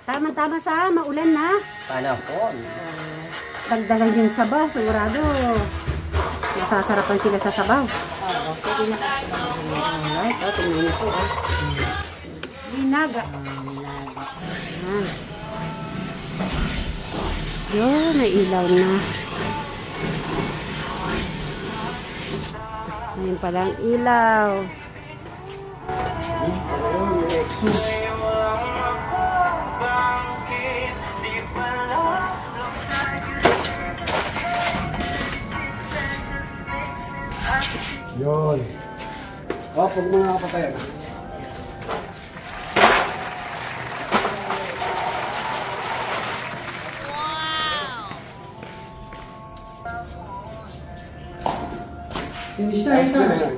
Tama-tama sa maulan na. Panahon. Dagdagan yung sabaw, sigurado. Masasarapan sila sa sabaw. Oo, pwede na kasi. Alright, tingnan niyo po. Linaga. Yun, may ilaw na. Ayun palang ilaw. Yun. Oh, pag mga kapatayan. Finish na,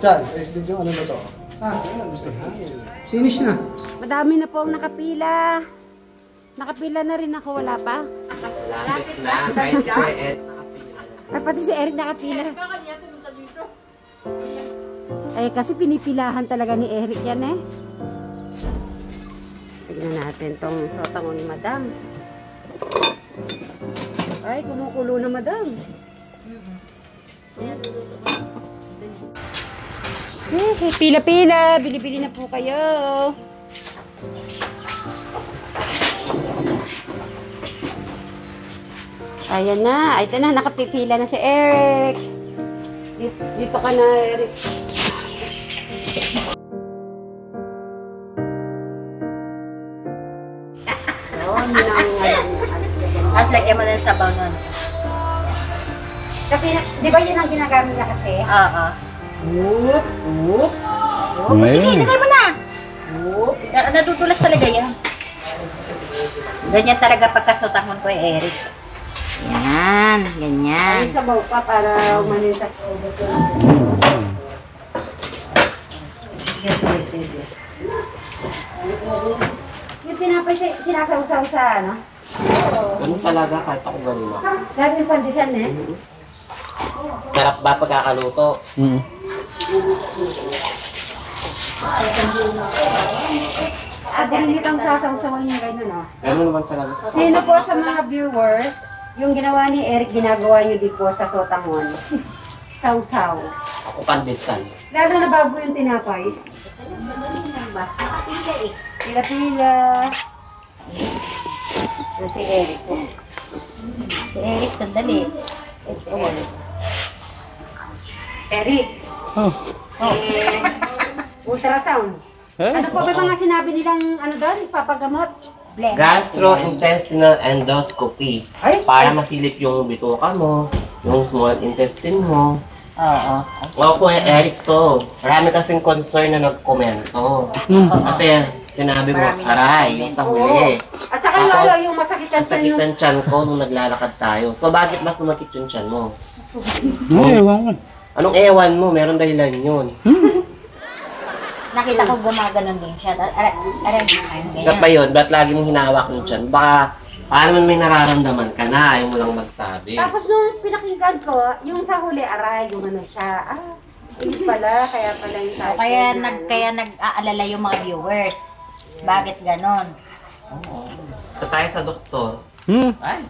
Chan, SD yung ano na to? Finish na. Madami na po ang nakapila. Nakapila na rin ako, wala pa? Lapit na. Kahit si Eric. Ay, pati si Eric nakapila. Ay, kasi pinipilahan talaga ni Eric yan eh. Tignan natin tong sotango ni Madam. Ay, kumukulo na Madam. Okay, pila-pila. Bili-bili na po kayo. Ayan na. Ito na. Nakapipila na si Eric. Dito ka na, Eric. Tapos lagyan mo na ng sabaw nun. Kasi, di ba yun ang ginagamit niya kasi? Oo. Whoop, whoop. Sige, lagay mo na. Nadudulas talaga yan. Ganyan talaga pagkasutakon ko Eric. Yan, ganyan. Ay, sabaw pa para umanin sa kubot yun. Yung tinapay sinasaw-saw sa ano? Ganun talaga kahit ako ganun na. Lagi yung pandisan eh. Sarap ba pagkakaluto? Kasi hindi itong sasaw-sawan niya gano'n, no? Ganun naman talaga. Sino po sa mga viewers, yung ginawa ni Eric, ginagawa niyo din po sa Sotangon? Saw-saw. Ako pandesan. Lalo na bago yung tinapay. Pila-pila. Si Eric. Si Eric, sandali. Eric. Ultrasound. Ano po ba mga sinabi nilang ano doon? Papagamot? Blend. Gastrointestinal endoscopy. Ay? Para masilip yung bituka mo, yung small intestine mo. Oo. O Kuya Eric, so, marami kasing concern na nagkomento. Kasi sinabi mo, aray, yung sa huli. At saka yung, Tapos, yung masakit na Sakit ng tiyan ko nung naglalakad tayo. So, bakit mas sumakit yung tiyan mo? Ewan ko. Anong ewan mo? Meron dahilan yun. Nakita ko gumaganon din siya. Aray, Isa pa yun, ba't lagi mong hinawak yung tiyan? Baka, naman may nararamdaman ka na, ayaw mo lang magsabi. Tapos nung pinakinggan ko, yung sa huli, aray, gumano siya. Ah, hindi pala, kaya pala yung sa kaya nag-aalala yung mga viewers. Bakit ganon? Ito tayo sa doktor. Ay,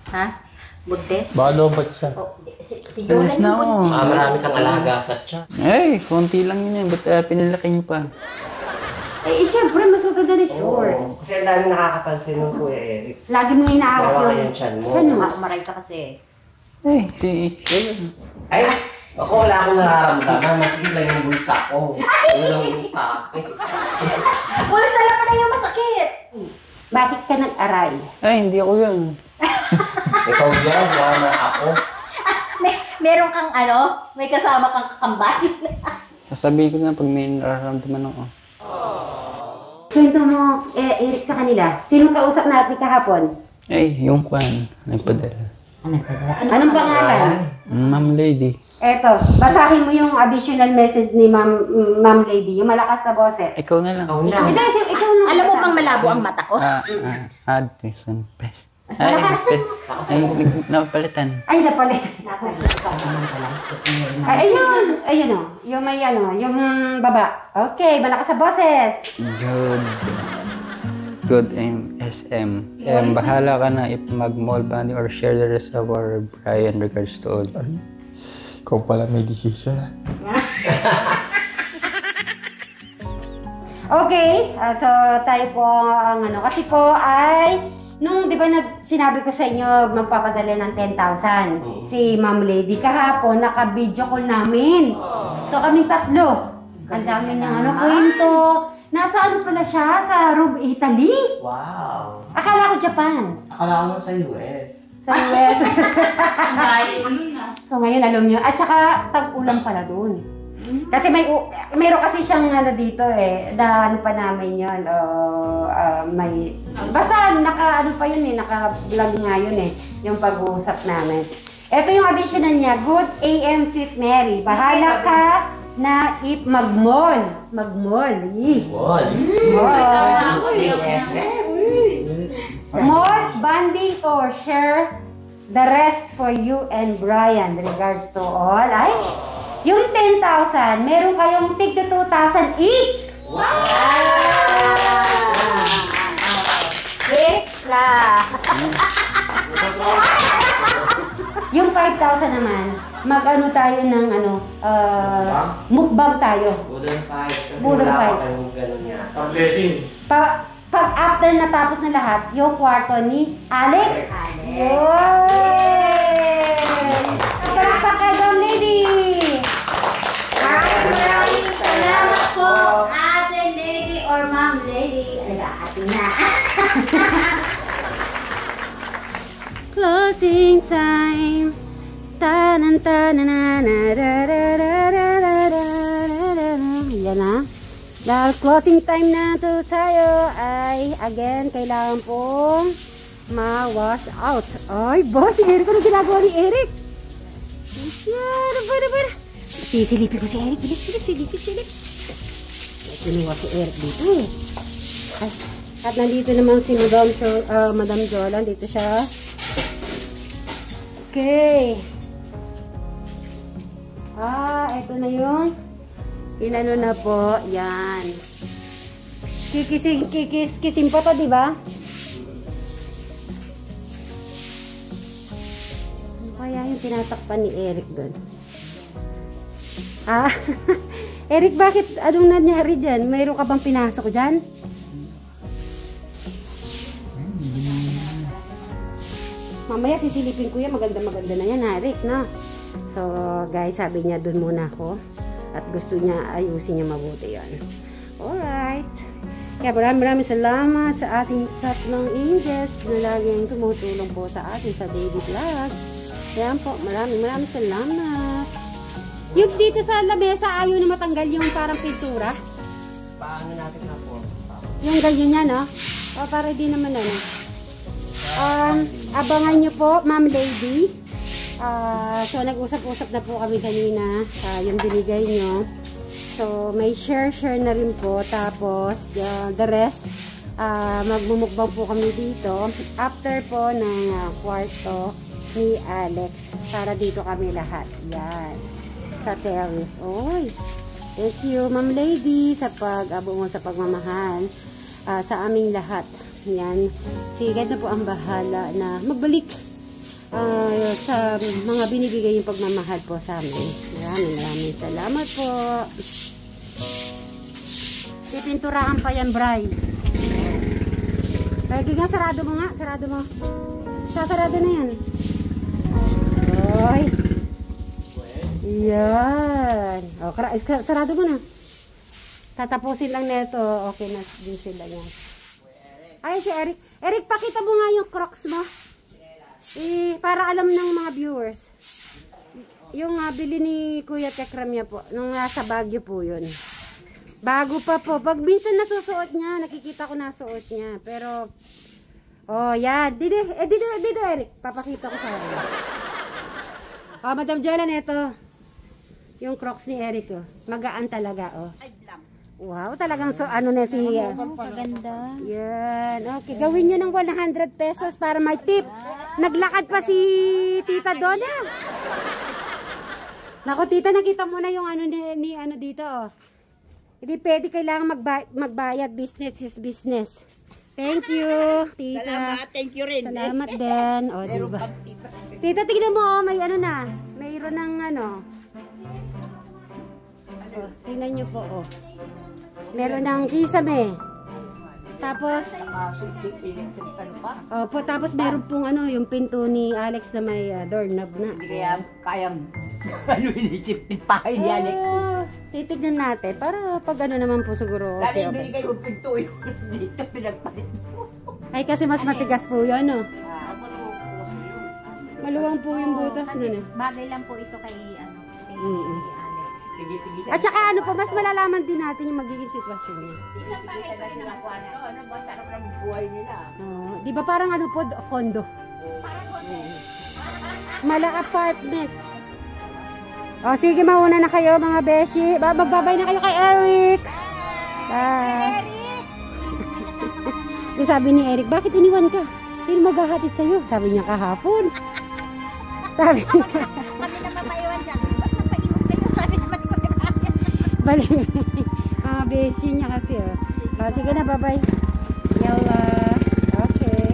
Ha? Buntis? Balo ba't siya? Oh, si Yola Alis na yung ako. buntis. marami kang alaga sa tiyan. Eh, konti lang yun. Ba't pinalaki niyo pa? Eh, syempre, mas maganda na sure. Kasi ang dami nakakapansin ng Kuya Eric. Lagi mo hinaawak Hawakan yung... yung tiyan mo. Ano nga? Umaray ka kasi. Eh, Ay, ako wala akong nararamdaman. Mas bigla yung bulsa ko. Ano lang yung sa akin. Pulsa lang pala yung masakit! Bakit ka nag-aray? Ay, hindi ako yun. Ikaw yan, wala na ako. Meron kang may kasama kang kakambal. Sasabihin ko na pag may nararamdaman ako. Kwento mo, Eric, sa kanila. Sinong kausap natin kahapon? Eh, yung kwan. Nagpadala. Anong pangalan? Ma'am lady. Eto, basahin mo yung additional message ni Ma'am Lady, yung malakas na boses. Ikaw na lang. Ikaw na. Hindi, ikaw na. Alam mo bang malabo ang mata ko? Addison Fresh. Malakas. Ay, napalitan. Ay, napalit. Ay, ayun. Ayun o. Yung may yung baba. Okay, malakas sa boses. Good. Good aim, SM. Bahala ka na if mag-mall bonding or share the rest of our Brian regards to all. Ay, ikaw pala may decision ah. Okay, so tayo po ang ano, kasi po ay, nung di ba sinabi ko sa inyo magpapadala ng 10,000 si Ma'am Lady, kahapon naka-video call namin. So kaming tatlo. Ang dami ng ano, kwento. Nasa ano pala siya? Sa Rome, Italy? Wow! Akala ko Japan. Akala ko sa US. Sa US. So ngayon alam nyo. At saka tag-ulan pala dun. Kasi mayroon kasi siyang ano dito eh. Na ano pa namin yun. May... Basta ano pa yun eh. Naka-vlog nga yun eh. Yung pag-uusap namin. Ito yung additional niya. Good AM Sweet Mary. Bahala ka na if mag-mall. Mag-mall. Mall? Mall, banding, or share the rest for you and Brian. Regards to all. Ay, yung 10,000, meron kayong tig to 2,000 each. Wow! Rekla! Yung 5,000 naman, mag-ano tayo ng ano, mukbang tayo. Budang 5. Budang five. Ganun niya. Pag after natapos na lahat, yung kwarto ni Alex. Yay! Palakpak kay Ma'am Lady! Maraming salamat po, Ate Lady or Ma'am Lady. Ate na. Closing time. Tanan tanan yan na. Dahil closing time na to tayo ay again kailangan pong ma-wash out. Ay, boss, si Eric, ano ginagawa ni Eric? Yan, para. Sisilipin ko si Eric. Silip. Siniwa si Eric dito eh. Ay, at nandito naman si Madam Jolan. Dito siya. Okay. Ito na yung inano na po. Yan. Kikisin pa to, di ba? Ano kaya yung tinatakpan ni Eric doon? Eric, bakit? Anong nangyari dyan? Mayroon ka bang pinasok dyan? Mamaya sisilipin ko yan. Maganda na yan, Eric, na. So, guys, sabi niya dun muna ako. At gusto niya ayusin niya mabuti yan. Alright. Kaya maraming salamat sa ating tatlong angels na laging tumutulong po sa atin sa daily vlog. Kaya po, maraming salamat. Yung dito sa lamesa, ayaw na matanggal yung parang pintura. Paano natin na po? Yung ganyan niya, no? Para di naman ano. Abangan nyo po, Ma'am Lady. So, nag-usap-usap na po kami kanina yung binigay nyo. So, may share na rin po. Tapos, the rest, magmumukbang po kami dito. After po ng kwarto ni Alex. Para dito kami lahat. Yan. Sa terrace. Oy. Thank you, Ma'am Lady, sa pag-abungo sa pagmamahal sa aming lahat. Yan. Si God na po ang bahala na magbalik sa mga binibigay yung pagmamahal po sa amin. Maraming salamat po. Pipinturahan pa yan, Bray. Lagi nga, sarado mo nga. Sarado mo. Sasarado na yan. Oy. Yan. O, sarado mo na. Tatapusin lang neto. Okay na din sila yan. Ay, si Eric. Eric, pakita mo nga yung Crocs mo. Para alam ng mga viewers. Yung bili ni Kuya Tekramya po. Nung nasa Baguio po yun. Bago pa po. Pag minsan nasusuot niya, nakikita ko nasuot niya. Pero, oh, yan. Dito, Eric. Papakita ko sa akin. Oh, Madam Jolan, ito. Yung Crocs ni Eric, oh. Magaan talaga, oh. Wow, talagang ano na si... Maganda. Yan. Okay, gawin nyo ng 100 pesos para may tip. Naglakad pa si Tita Donna. Naku, Tita, nakita mo na yung ano ni ano dito, oh. Hindi pwede, kailangan magbayad. Business is business. Thank you, tita. Salamat, thank you rin. Salamat din. O, diba? Tita, tignan mo, oh, may ano na. Mayroon ng ano. Oh, tingnan nyo po, oh. Meron ng kisame. Tapos, opo, tapos meron pong ano, yung pinto ni Alex na may doorknob na. Hindi kaya kayang ano inisip pahay ni Alex. Titignan natin para pag ano naman po siguro. Dali Okay, binigay yung pinto yun. Dito pinagpalit mo. Ay, kasi mas matigas po yun, no? Maluwang po yung butas na. Bagay lang po ito kay ano, kay Mm. Alex. Tigil-tigil At saka ano po, mas malalaman din natin yung magiging sitwasyon niya. Isang bagay pa rin naman sana. Ano ba? Sarap ng buhay nila. Oh, di ba parang ano po, condo? Parang hotel. Mala apartment. O, sige, mauna na kayo mga beshi. Magbabay na kayo kay Eric. Bye. Yung sabi ni Eric, bakit iniwan ka? Sino maghahatid sa'yo? Sabi niya kahapon. Sabi niya. Kami naman maiwan dyan. Ba't napaiwan kayo? Sabi naman ko na kami. Bali. Beshi niya kasi. Oh. Sige na, bye-bye. Yalla. Okay.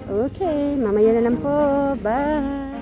Okay, mamaya na lang po. Bye!